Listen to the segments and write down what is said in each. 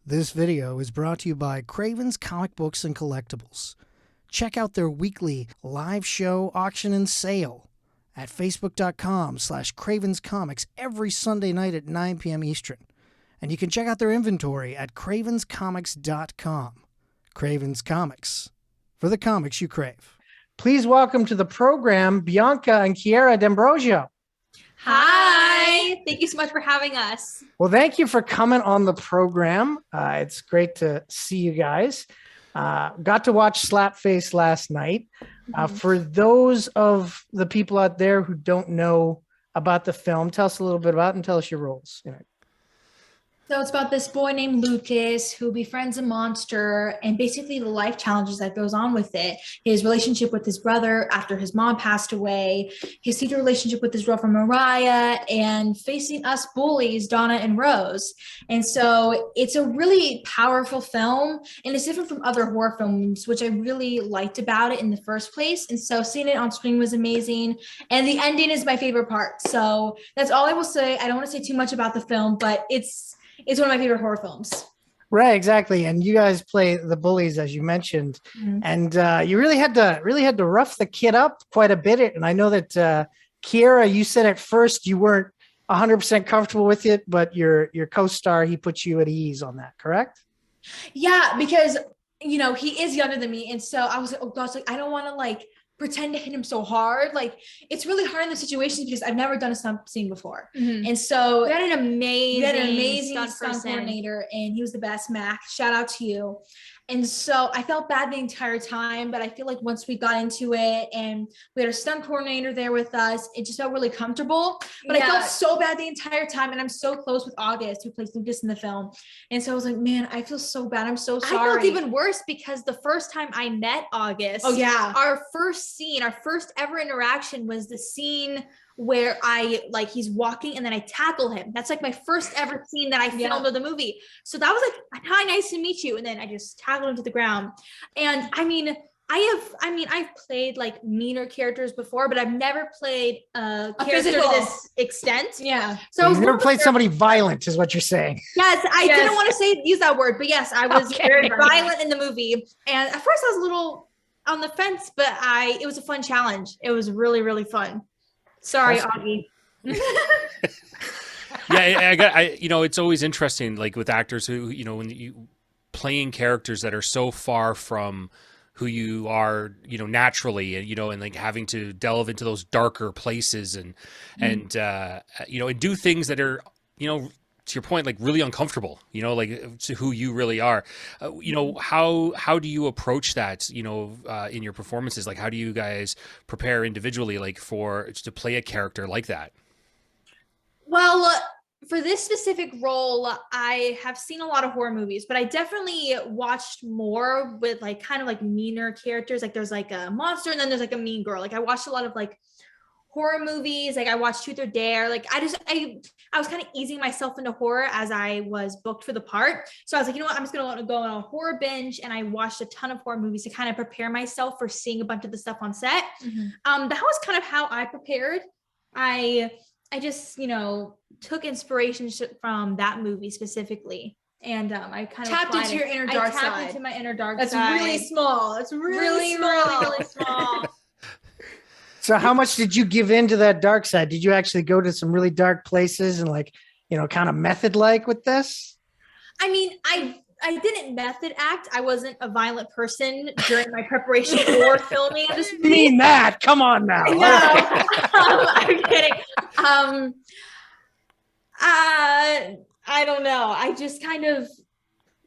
This video is brought to you by Craven's Comic Books and Collectibles. Check out their weekly live show, auction, and sale at facebook.com/Craven's Comics every Sunday night at 9 p.m. Eastern. And you can check out their inventory at cravenscomics.com. Craven's Comics, for the comics you crave. Please welcome to the program, Bianca and Chiara D'Ambrosio. Hi, thank you so much for having us. Well, thank you for coming on the program. It's great to see you guys. Got to watch Slapface last night. For those of the people out there who don't know about the film, tell us a little bit about it and tell us your roles in it. So it's about this boy named Lucas who befriends a monster and basically the life challenges that goes on with it. His relationship with his brother after his mom passed away, his secret relationship with his girlfriend Mariah, and facing us bullies, Donna and Rose. And so it's a really powerful film, and it's different from other horror films, which I really liked about it in the first place. And so seeing it on screen was amazing. And the ending is my favorite part. So that's all I will say. I don't want to say too much about the film, but it's one of my favorite horror films. Right, exactly. And you guys play the bullies, as you mentioned, and you really had to rough the kid up quite a bit. And I know that Chiara, you said at first you weren't 100% comfortable with it, but your co-star, he put you at ease on that, correct? Yeah, because he is younger than me, and so I was like, oh gosh, like I don't want to pretend to hit him so hard. Like it's really hard in the situations because I've never done a stunt scene before. And so we had an amazing stunt coordinator, and he was the best. Mac, shout out to you. And so I felt bad the entire time, but I feel like once we got into it and we had a stunt coordinator there with us, it just felt really comfortable. But I felt so bad the entire time, and I'm so close with August, who plays Lucas in the film. And so I was like, man, I feel so bad. I'm so sorry. I felt even worse because the first time I met August, our first ever interaction was the scene where he's walking and then I tackle him. That's like my first ever scene that I filmed of the movie. So that was like, hi, nice to meet you. And then I just tackled him to the ground. And I've played like meaner characters before, but I've never played a character to this extent. Yeah. So you've never played somebody violent, is what you're saying. Yes, I didn't want to use that word, but yes, I was very violent in the movie. And at first I was a little on the fence, but it was a fun challenge. It was really, really fun. Sorry, Augie. It's always interesting, like with actors who, when you playing characters that are so far from who you are, naturally, and like having to delve into those darker places and do things that are, to your point, like really uncomfortable, like to who you really are. How do you approach that, in your performances? Like, how do you guys prepare individually, like to play a character like that? Well, for this specific role, I have seen a lot of horror movies, but I definitely watched more with kind of meaner characters. Like there's like a monster and then there's like a mean girl. Like I watched a lot of horror movies. Like I watched Truth or Dare. Like I was kind of easing myself into horror as I was booked for the part. So I was like, you know what, I'm just going to go on a horror binge. And I watched a ton of horror movies to kind of prepare myself for seeing a bunch of the stuff on set. That was kind of how I prepared. I just, took inspiration from that movie specifically. And I kind of tapped into your inner dark side. I tapped into my inner dark side. That's really small. That's really small. So how much did you give into that dark side? Did you actually go to some really dark places and kind of method-like with this? I mean, I didn't method act. I wasn't a violent person during my preparation for filming. I just mean that. Come on now. No, I'm kidding. I don't know. I just kind of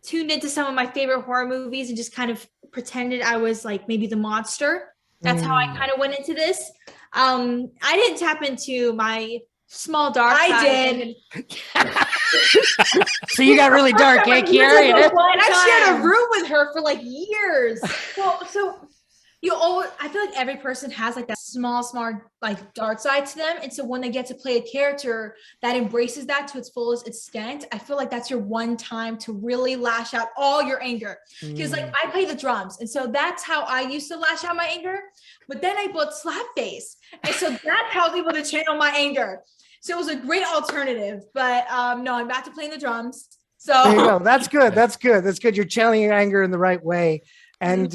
tuned into some of my favorite horror movies and just kind of pretended I was like maybe the monster. That's how I kind of went into this. I didn't tap into my small dark side. I did. So you got really dark, eh, Chiara? And I shared a room with her for years. Well, so I feel like every person has that small dark side to them. And so when they get to play a character that embraces that to its fullest extent, I feel like that's your one time to really lash out all your anger. Because I play the drums. And so that's how I used to lash out my anger. But then I bought Slapface. And so that's how I was able to channel my anger. So it was a great alternative. But no, I'm back to playing the drums. So There you go. That's good. That's good. That's good. You're channeling your anger in the right way. And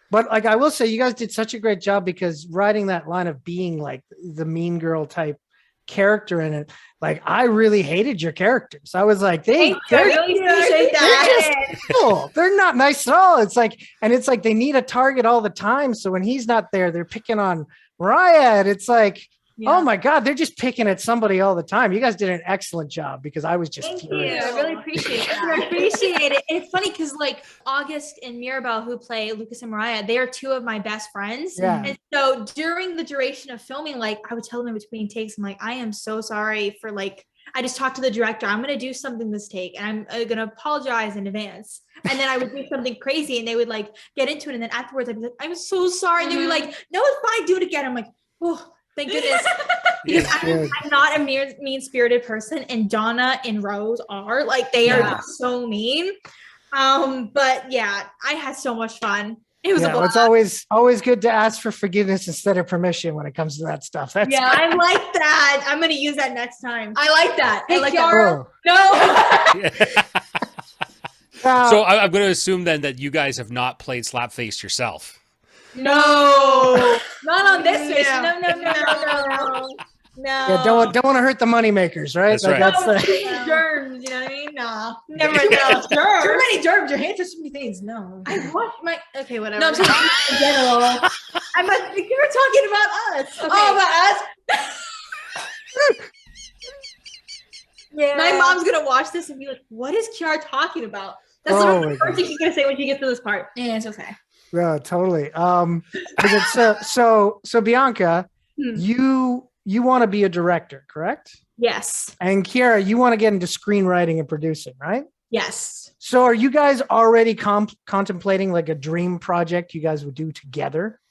but like I will say, you guys did such a great job because writing that line of being like the mean girl type character in it, like I really hated your characters. I was like, I really appreciate that. cool. They're not nice at all. It's like they need a target all the time. So when he's not there, they're picking on Mariah. And it's like, oh my God, they're just picking at somebody all the time. You guys did an excellent job because I was just furious. I really appreciate that. I appreciate it. And it's funny because like August and Mirabelle, who play Lucas and Mariah, they are two of my best friends. Yeah. And so during the duration of filming, like I would tell them in between takes, I'm like, I am so sorry for like, I just talked to the director. I'm going to do something this take and I'm going to apologize in advance. And then I would do something crazy and they would like get into it. And then afterwards I'd be like, I'm so sorry. And they would be like, no, it's fine. Do it again. I'm like, oh, thank goodness. Because I'm not a mean-spirited person, and Donna and Rose are like they are so mean. But yeah, I had so much fun. It was a blast. It's always good to ask for forgiveness instead of permission when it comes to that stuff. I like that. I'm gonna use that next time. I like that. Hey, I like Chiara. that. No. So I'm going to assume then that you guys have not played Slapface yourself. No, not on this face. Yeah. No. Yeah, don't want to hurt the moneymakers, right? That's right. No, germs, you know what I mean? No. never know. Too many germs. Your hand touches so many things. No. I watch my okay, whatever. No, I'm saying in general. You were talking about us. Okay. Oh, about us. Yeah. My mom's gonna watch this and be like, "What is Chiara talking about?" That's Oh the first thing she's gonna say when she gets to this part. Yeah, it's okay. Yeah, totally. So Bianca, you want to be a director, correct? Yes. And Chiara, you want to get into screenwriting and producing, right? Yes. So are you guys already contemplating like a dream project you guys would do together?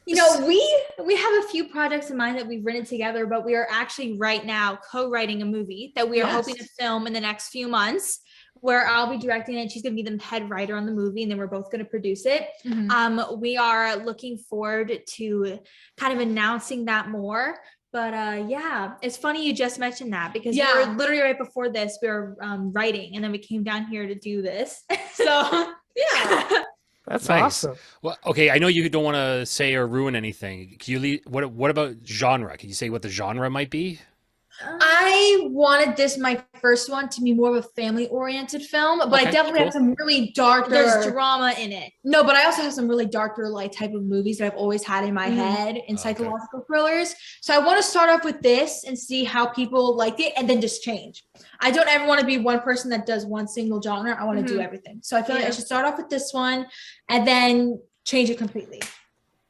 You know, we have a few projects in mind that we've written together, but we are actually right now co-writing a movie that we are hoping to film in the next few months, where I'll be directing it. She's going to be the head writer on the movie, and then we're both going to produce it. Mm-hmm. We are looking forward to kind of announcing that more. But yeah, it's funny you just mentioned that because we were literally right before this, we were writing, and then we came down here to do this. So yeah. That's nice. Awesome. Well, okay, I know you don't want to say or ruin anything. Can you what about genre? Can you say what the genre might be? I wanted my first one to be more of a family-oriented film, but I definitely have some really darker. There's drama in it. No, but I also have some really darker, like type of movies that I've always had in my head and psychological thrillers. So I want to start off with this and see how people like it, and then just change. I don't ever want to be one person that does one single genre. I want to do everything. So I feel like I should start off with this one and then change it completely.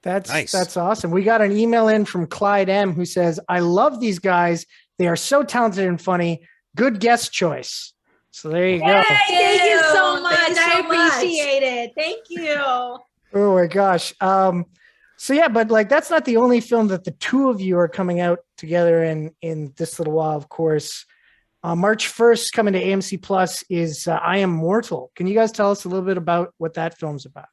That's nice. That's awesome. We got an email in from Clyde M who says, "I love these guys. They are so talented and funny. Good guest choice." So there you go. Thank you so much. I much. appreciate it. Thank you. Oh my gosh. So yeah, but like that's not the only film that the two of you are coming out together in this little while, of course. March 1st, coming to AMC Plus is I Am Mortal. Can you guys tell us a little bit about what that film's about?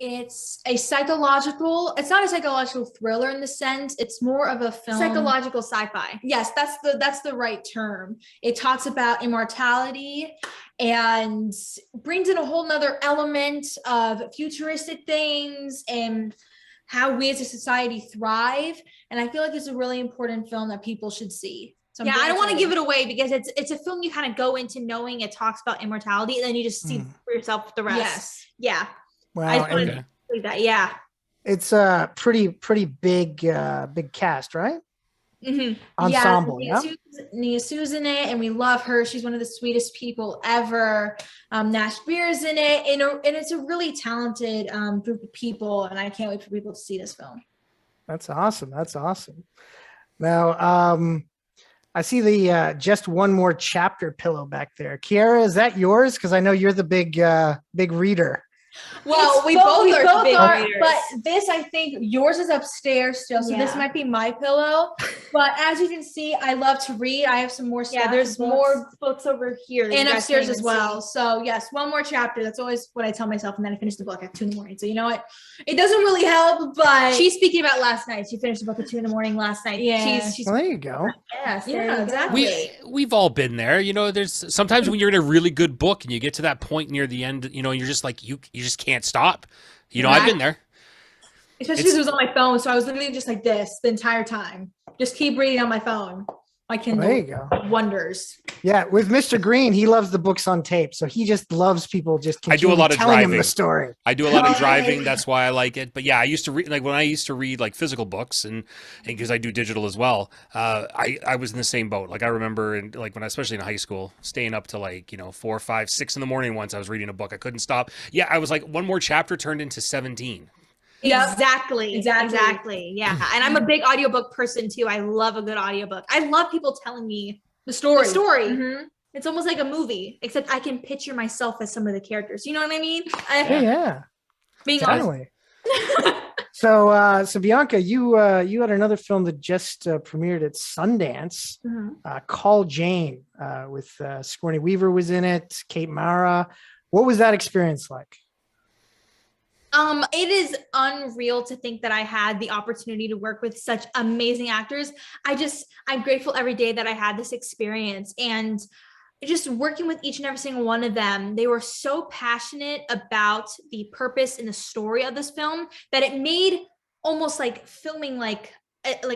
It's not a psychological thriller in the sense. It's more of a film. Psychological sci-fi. Yes, that's the right term. It talks about immortality and brings in a whole nother element of futuristic things and how we as a society thrive. And I feel like it's a really important film that people should see. So I don't want to give it away because it's a film you kind of go into knowing it talks about immortality, and then you just see for yourself the rest. Yes. Yeah. Wow. I just wanted to say that. Yeah. It's a pretty big cast, right? Mm-hmm. Ensemble. Nia Sue's in it, and we love her. She's one of the sweetest people ever. Nash Beer's in it, and it's a really talented group of people, and I can't wait for people to see this film. That's awesome. Now, I see the just one more chapter pillow back there. Chiara, is that yours? Because I know you're the big reader. Well, we both are big are, readers. but this, I think yours is upstairs still, so this might be my pillow. But as you can see, I love to read. I have some more stuff. Yeah, there's more books over here and upstairs as well. So yes, one more chapter. That's always what I tell myself, and then I finish the book at 2 a.m. So you know what? It doesn't really help, but she's speaking about last night. She finished the book at 2 a.m. last night. Yeah, she's Well, there you go. yes, yeah, exactly. We've all been there. You know, there's sometimes when you're in a really good book and you get to that point near the end, you know, you're just like you just can't stop. You know, I've been there. Especially because it was on my phone, so I was literally just like this the entire time. Just keep reading on my phone. My Kindle There you go. wonders. Yeah, with Mr. Green, he loves the books on tape, so he just loves people just I do a lot of telling him driving. the story. I do a lot of driving. That's why I like it. But yeah, I used to read when I used to read like physical books, and because I do digital as well. I was in the same boat. Like I remember, like when I, especially in high school, staying up to like 4, 5, 6 in the morning. Once I was reading a book, I couldn't stop. Yeah, I was like one more chapter turned into 17. Yep. Exactly. Yeah. And I'm a big audiobook person too. I love a good audiobook. I love people telling me The story. Mm-hmm. It's almost like a movie, except I can picture myself as some of the characters. You know what I mean? Yeah, Being definitely. So Bianca, you had another film that just premiered at Sundance, Call Jane, with Sigourney Weaver was in it, Kate Mara. What was that experience like? It is unreal to think that I had the opportunity to work with such amazing actors. I'm grateful every day that I had this experience, and just working with each and every single one of them. They were so passionate about the purpose and the story of this film that it made almost like filming like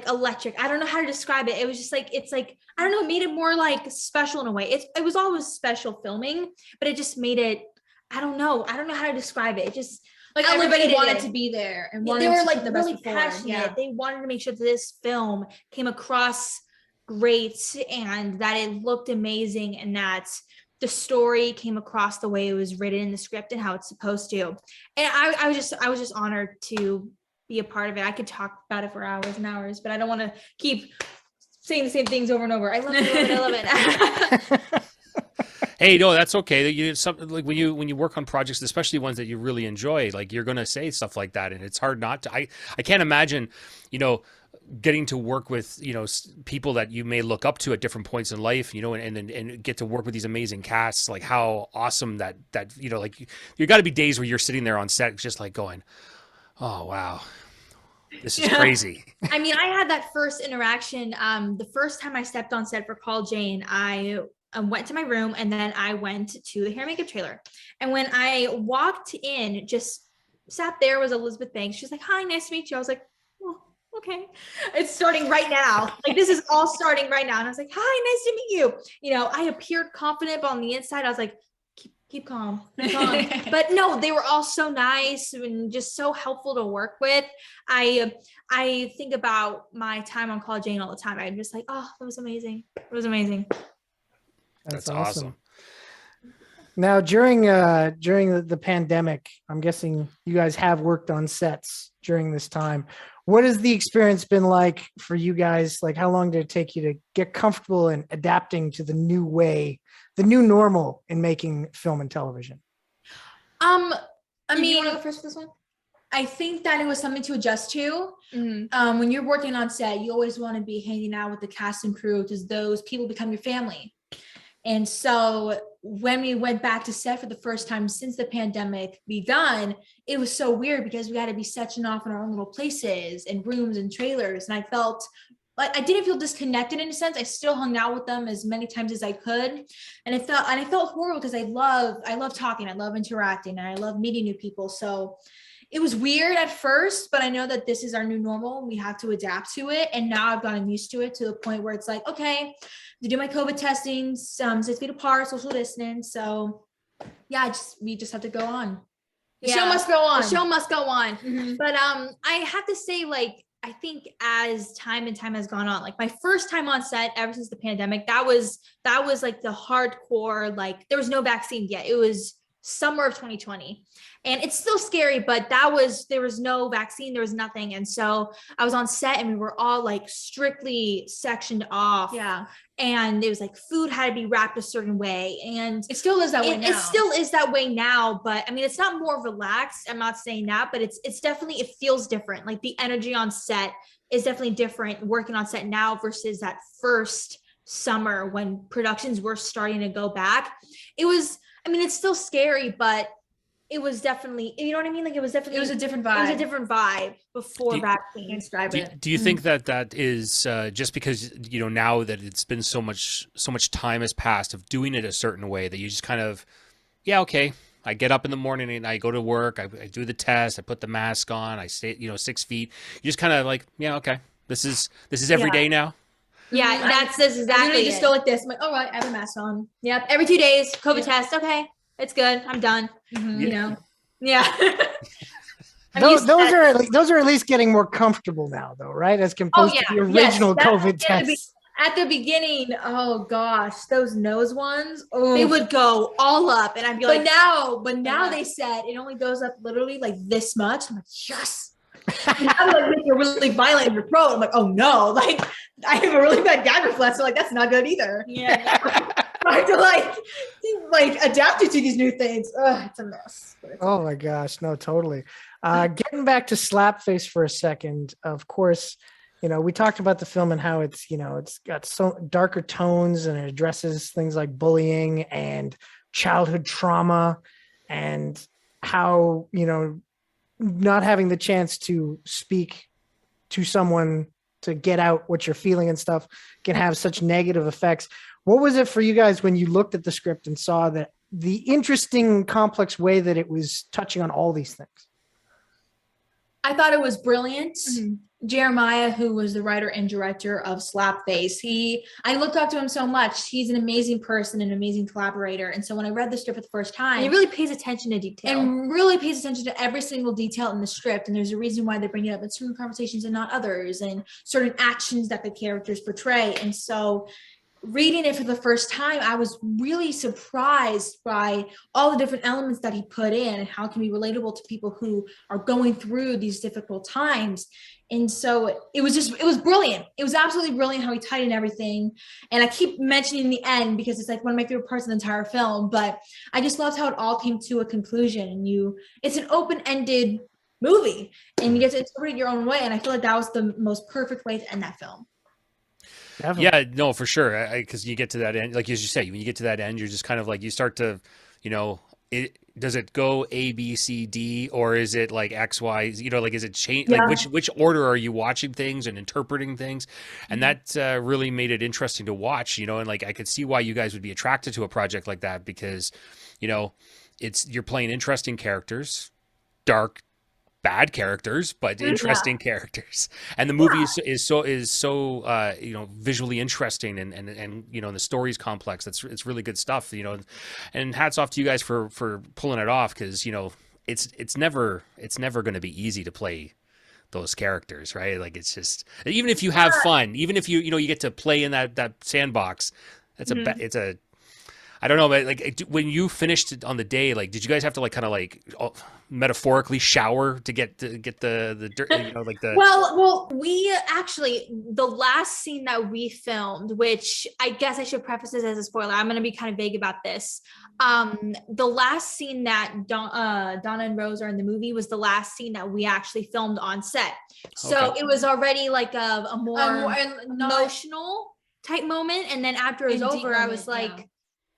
electric. I don't know how to describe it. It was just like, it's like, I don't know, it made it more like special in a way. It was always special filming, but it just made it, I don't know how to describe it. It just, like everybody wanted to be there, and they were like really passionate. Yeah. They wanted to make sure that this film came across great and that it looked amazing and that the story came across the way it was written in the script and how it's supposed to. And I was just honored to be a part of it. I could talk about it for hours and hours, but I don't want to keep saying the same things over and over. I love it. Hey, no, that's okay. You something like when you work on projects, especially ones that you really enjoy, like you're going to say stuff like that, and it's hard not to. I can't imagine, getting to work with people that you may look up to at different points in life, and get to work with these amazing casts. Like how awesome that like you got to be days where you're sitting there on set just like going, oh wow, this is crazy. I mean, I had that first interaction. The first time I stepped on set for Call Jane, I went to my room and then I went to the hair and makeup trailer. And when I walked in, just sat there was Elizabeth Banks. She's like, hi, nice to meet you. I was like, oh, okay. It's starting right now. Like this is all starting right now. And I was like, hi, nice to meet you. I appeared confident, but on the inside, I was like, keep calm. But no, they were all so nice and just so helpful to work with. I think about my time on Call Jane all the time. I'm just like, oh, that was amazing. It was amazing. That's awesome. Now, during the pandemic, I'm guessing you guys have worked on sets during this time. What has the experience been like for you guys? Like, how long did it take you to get comfortable in adapting to the new way, the new normal in making film and television? I mean, you want to go first for this one? I think that it was something to adjust to. Mm-hmm. When you're working on set, you always want to be hanging out with the cast and crew because those people become your family. And so when we went back to set for the first time since the pandemic begun, it was so weird because we had to be setting off in our own little places and rooms and trailers. And I felt like I didn't feel disconnected in a sense. I still hung out with them as many times as I could. And I felt horrible because I love talking. I love interacting and I love meeting new people. So it was weird at first, but I know that this is our new normal. We have to adapt to it. And now I've gotten used to it to the point where it's like, okay, to do my COVID testing, 6 feet apart, social distance. So yeah, we just have to go on. The show must go on. The show must go on. Mm-hmm. But I have to say, like, I think as time has gone on, like my first time on set ever since the pandemic, that was like the hardcore, like there was no vaccine yet. It was summer of 2020. And it's still scary, but there was no vaccine, there was nothing. And so I was on set and we were all like strictly sectioned off. Yeah. And it was like food had to be wrapped a certain way. And it still is that way now. It still is that way now, but I mean, it's not more relaxed. I'm not saying that, but it's definitely, it feels different. Like the energy on set is definitely different working on set now versus that first summer when productions were starting to go back. It was, I mean, it's still scary, but it was definitely, you know what I mean? Like it was a different vibe. It was a different vibe before vaccine. Do you think that is just because, you know, now that it's been so much time has passed of doing it a certain way that you just kind of, yeah, okay, I get up in the morning and I go to work, I do the test, I put the mask on, I stay, you know, 6 feet. You just kind of like, yeah, okay, this is every day now. Yeah, that's exactly. Just go like this. I'm like, all right, I have a mask on. Yep. Every 2 days, COVID test. Okay, it's good. I'm done. Mm-hmm. You know. Yeah. Those are at least getting more comfortable now, though, right? As compared to the original COVID tests. At the beginning, oh gosh, those nose ones, they would go all up, and I'd be like, but now they said it only goes up literally like this much. I'm like, yes. Now they're like really violent in your throat. I'm like, oh no, like I have a really bad gag reflex, so like that's not good either. Yeah. I have to like adapt it to these new things. It's a mess. Oh my gosh, no, totally. Getting back to Slapface for a second, of course, you know, we talked about the film and how it's, you know, it's got so darker tones and it addresses things like bullying and childhood trauma and how, you know, not having the chance to speak to someone to get out what you're feeling and stuff can have such negative effects. What was it for you guys when you looked at the script and saw that the interesting, complex way that it was touching on all these things? I thought it was brilliant. Mm-hmm. Jeremiah, who was the writer and director of Slapface, I looked up to him so much. He's an amazing person, an amazing collaborator. And so when I read the script for the first time, he really pays attention to detail. And really pays attention to every single detail in the script. And there's a reason why they bring it up in certain conversations and not others, and certain actions that the characters portray. And so reading it for the first time, I was really surprised by all the different elements that he put in and how it can be relatable to people who are going through these difficult times. And so it was brilliant. It was absolutely brilliant how he tied in everything. And I keep mentioning the end because it's like one of my favorite parts of the entire film, but I just loved how it all came to a conclusion. And it's an open-ended movie and you get to interpret it your own way. And I feel like that was the most perfect way to end that film. Definitely. Yeah, no, for sure. Because you get to that end, like as you say, when you get to that end, you're just kind of like, you start to, you know, does it go A, B, C, D, or is it like X, Y? You know, like is it change? Yeah. Like which order are you watching things and interpreting things? And that really made it interesting to watch. You know, and like I could see why you guys would be attracted to a project like that because, you know, you're playing interesting characters, dark, bad characters, but interesting characters, and the movie is so you know, visually interesting and you know, and the story's complex. It's really good stuff, you know, and hats off to you guys for pulling it off, because you know it's never going to be easy to play those characters, right? Like it's just, even if you have fun, even if you know you get to play in that sandbox, it's a I don't know, but like when you finished it on the day, like did you guys have to like kind of like metaphorically shower to get the dirt, you know, like the well we actually, the last scene that we filmed, which I guess I should preface this as a spoiler, I'm going to be kind of vague about this. The last scene that Donna and Rose are in the movie was the last scene that we actually filmed on set, so it was already like a more emotional type moment, and then after it was over I was like,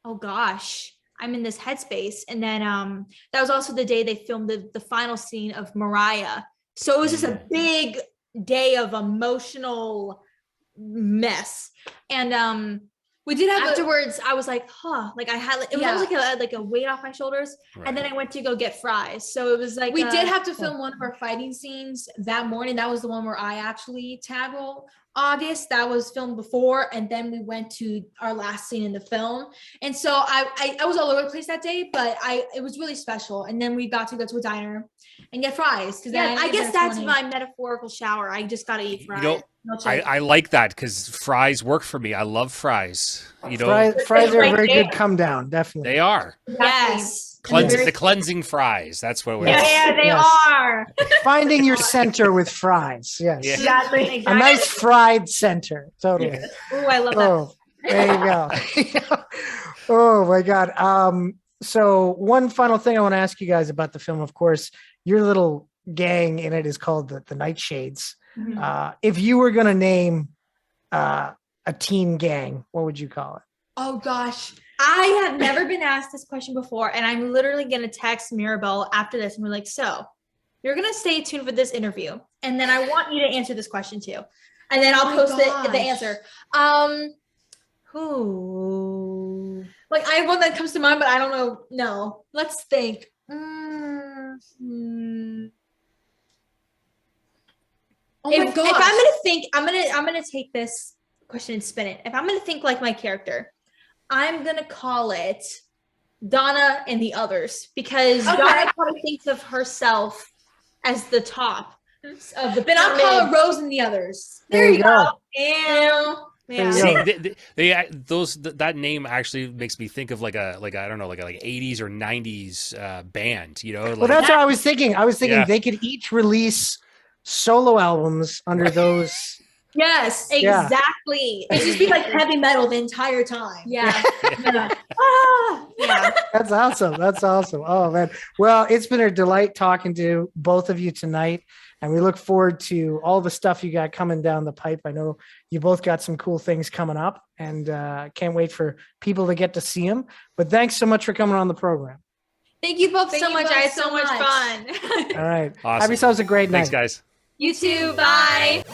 oh gosh, I'm in this headspace. And then that was also the day they filmed the final scene of Mariah. So it was just a big day of emotional mess. And we did have afterwards, I was like, like I had, it was almost like a weight off my shoulders. Right. And then I went to go get fries. So it was like, we did have to film one of our fighting scenes that morning. That was the one where I actually tackled August. That was filmed before, and then we went to our last scene in the film. And so I was all over the place that day, but it was really special. And then we got to go to a diner and get fries. I guess that's my metaphorical shower. I just got to eat fries. You know, I like that because fries work for me. I love fries. You know, fries are a very good come down. Definitely, they are. Yes. The cleansing fries. That's what we're. Yeah, they are. Finding your center with fries. Yes. Yeah. Exactly. A nice fried center. Totally. Yeah. Oh, I love that. Oh, there you go. Oh my God. So one final thing I want to ask you guys about the film, of course, your little gang in it is called the Nightshades. Mhm. If you were going to name a teen gang, what would you call it? Oh gosh. I have never been asked this question before, and I'm literally going to text Mirabelle after this and we're like, so you're going to stay tuned for this interview. And then I want you to answer this question too. And then I'll post the answer. Who? Like, I have one that comes to mind, but I don't know. No, let's think. Oh if my gosh. I'm gonna think, I'm gonna take this question and spin it. If I'm gonna think like my character, I'm gonna call it Donna and the Others, because Donna probably thinks of herself as the top of the. Then I'll call it Rose and the Others. There you go. Yeah. There you See, that name actually makes me think of like I don't know, like 80s or 90s band, you know? Like, Well, that's what I was thinking. I was thinking Yeah. they could each release solo albums under those. Yes, Yeah. exactly. It just be like heavy metal the entire time. Yeah. Yeah. Yeah. That's awesome. That's awesome. Oh, man. Well, it's been a delight talking to both of you tonight. And we look forward to all the stuff you got coming down the pipe. I know you both got some cool things coming up, and can't wait for people to get to see them. But thanks so much for coming on the program. Thank you both Thank so you much. both I had so so much much. fun. All right. Awesome. Have yourselves a great night. Thanks, guys. You too. Bye.